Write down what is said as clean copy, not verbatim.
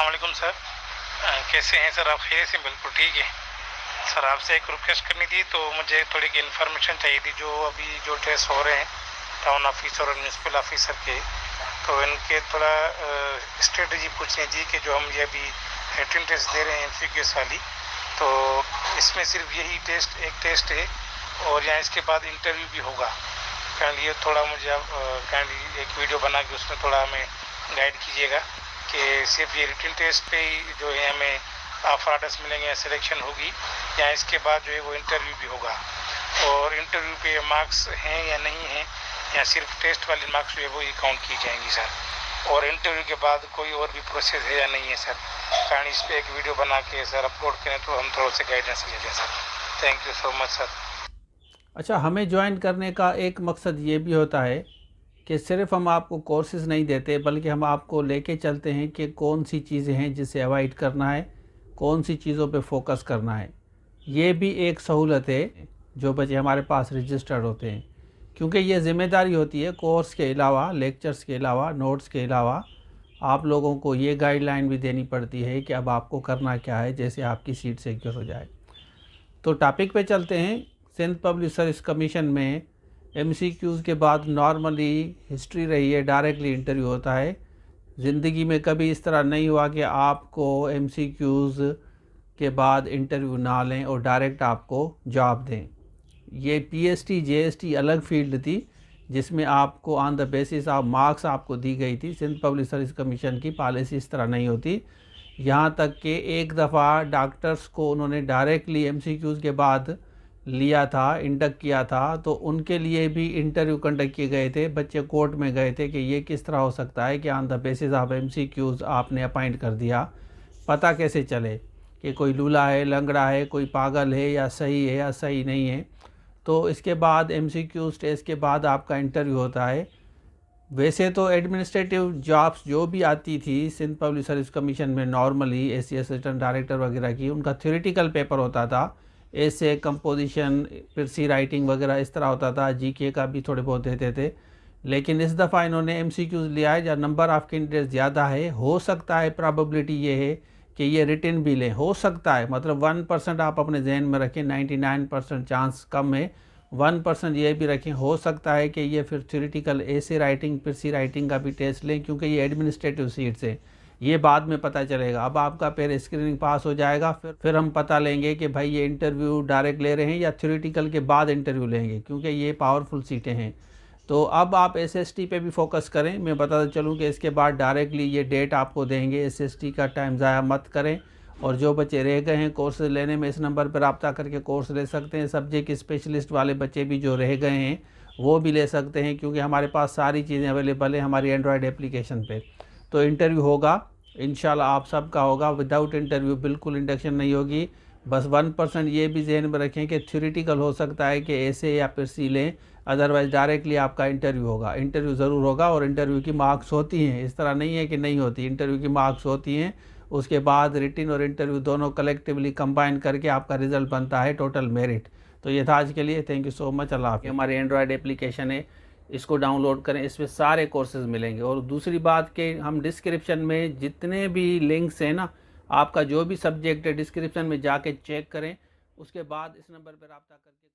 अस्सलाम वालेकुम सर। कैसे हैं सर आप? खैरियत से? बिल्कुल ठीक है सर। आपसे एक रिक्वेस्ट करनी थी, तो मुझे थोड़ी इन्फॉर्मेशन चाहिए थी। जो अभी जो टेस्ट हो रहे हैं टाउन ऑफिसर और म्यूनसिपल ऑफिसर के, तो इनके थोड़ा स्ट्रेटजी पूछनी थी कि जो हम ये अभी रिटन टेस्ट दे रहे हैं एमसीक्यूएस वाली, तो इसमें सिर्फ यही एक टेस्ट है और यहाँ इसके बाद इंटरव्यू भी होगा। काइंडली ये थोड़ा मुझे आप काइंडली एक वीडियो बना के उसमें थोड़ा हमें गाइड कीजिएगा कि सिर्फ ये रिटन टेस्ट पे ही जो है हमें ऑफर ऑर्डर्स मिलेंगे या सिलेक्शन होगी, या इसके बाद जो है वो इंटरव्यू भी होगा। और इंटरव्यू पे मार्क्स हैं या नहीं हैं, या सिर्फ टेस्ट वाले मार्क्स जो है वो ही काउंट की जाएंगी सर। और इंटरव्यू के बाद कोई और भी प्रोसेस है या नहीं है सर? कारण इस पर एक वीडियो बना के सर अपलोड करें तो हम थोड़ा सा गाइडेंस ले लें sir. Thank you so much sir. अच्छा, हमें ज्वाइन करने का एक मकसद ये भी होता है कि सिर्फ हम आपको कोर्सेज़ नहीं देते, बल्कि हम आपको लेके चलते हैं कि कौन सी चीज़ें हैं जिसे अवॉइड करना है, कौन सी चीज़ों पे फोकस करना है। ये भी एक सहूलत है जो बच्चे हमारे पास रजिस्टर्ड होते हैं, क्योंकि ये ज़िम्मेदारी होती है कोर्स के अलावा, लेक्चर्स के अलावा, नोट्स के अलावा आप लोगों को ये गाइडलाइन भी देनी पड़ती है कि अब आपको करना क्या है, जैसे आपकी सीट सिक्योर हो जाए। तो टॉपिक पे चलते हैं। सिंध पब्लिक सर्विस कमीशन में एमसीक्यूज़ के बाद नॉर्मली हिस्ट्री रही है, डायरेक्टली इंटरव्यू होता है। ज़िंदगी में कभी इस तरह नहीं हुआ कि आपको एमसीक्यूज़ के बाद इंटरव्यू ना लें और डायरेक्ट आपको जॉब दें। ये पीएसटी जेएसटी अलग फील्ड थी, जिसमें आपको on the basis of marks आपको दी गई थी। सिंध पब्लिक सर्विस कमीशन की पॉलिसी इस तरह नहीं होती। यहाँ तक कि एक दफ़ा डॉक्टर्स को उन्होंने डायरेक्टली एमसीक्यूज़ के बाद लिया था, इंडक्ट किया था, तो उनके लिए भी इंटरव्यू कंडक्ट किए गए थे। बच्चे कोर्ट में गए थे कि ये किस तरह हो सकता है कि on the basis of MCQs आपने अपॉइंट कर दिया, पता कैसे चले कि कोई लूला है, लंगड़ा है, कोई पागल है, या सही है या सही नहीं है। तो इसके बाद एमसीक्यूज़ टेस्ट के बाद आपका इंटरव्यू होता है। वैसे तो एडमिनिस्ट्रेटिव जॉब्स जो भी आती थी सिंध पब्लिक सर्विस कमीशन में, नॉर्मली एसी असिस्टेंट डायरेक्टर वगैरह की, उनका थ्योरेटिकल पेपर होता था। ऐसे कंपोजिशन, फिर सी राइटिंग वगैरह इस तरह होता था। जीके का भी थोड़े बहुत देते थे। लेकिन इस दफ़ा इन्होंने एमसीक्यूज़ लिया है, जहाँ नंबर ऑफ़ कैंडिडेट ज़्यादा है। हो सकता है, प्रॉबेबिलिटी ये है कि ये रिटन भी लें, हो सकता है। मतलब 1% आप अपने जहन में रखें, 99% चांस कम है। 1% ये भी रखें, हो सकता है कि ये फिर थ्योरेटिकल ऐसे राइटिंग फिर सी राइटिंग का भी टेस्ट लें, क्योंकि ये एडमिनिस्ट्रेटिव सीट्स है। ये बाद में पता चलेगा। अब आपका पहले स्क्रीनिंग पास हो जाएगा, फिर हम पता लेंगे कि भाई ये इंटरव्यू डायरेक्ट ले रहे हैं या थ्योरेटिकल के बाद इंटरव्यू लेंगे, क्योंकि ये पावरफुल सीटें हैं। तो अब आप एसएसटी पे भी फोकस करें। मैं बताता चलूँ कि इसके बाद डायरेक्टली ये डेट आपको देंगे। एसएसटी का टाइम ज़ाया मत करें। और जो बच्चे रह गए हैं कोर्स लेने में, इस नंबर पर रब्ता करके कोर्स ले सकते हैं। सब्जेक्ट स्पेशलिस्ट वाले बच्चे भी जो रह गए हैं वो भी ले सकते हैं, क्योंकि हमारे पास सारी चीज़ें अवेलेबल है हमारी एंड्रॉयड एप्लीकेशन पे। तो इंटरव्यू होगा इंशाल्लाह, आप सबका होगा। विदाउट इंटरव्यू बिल्कुल इंडक्शन नहीं होगी। बस 1% ये भी जहन में रखें कि थ्योरेटिकल हो सकता है कि ऐसे या फिर सी लें, अदरवाइज़ डायरेक्टली आपका इंटरव्यू होगा। इंटरव्यू ज़रूर होगा और इंटरव्यू की मार्क्स होती हैं, इस तरह नहीं है कि नहीं होती। इंटरव्यू की मार्क्स होती हैं, उसके बाद रिटिन और इंटरव्यू दोनों कलेक्टिवली कंबाइन करके आपका रिज़ल्ट बनता है टोटल मेरिट। तो ये था आज के लिए। Thank you so much. Allah हाफ़िज़। हमारी एंड्रॉयड एप्लीकेशन है, इसको डाउनलोड करें, इसमें सारे कोर्सेज़ मिलेंगे। और दूसरी बात कि हम डिस्क्रिप्शन में जितने भी लिंक्स हैं ना, आपका जो भी सब्जेक्ट है डिस्क्रिप्शन में जाके चेक करें, उसके बाद इस नंबर पर रब्ता करके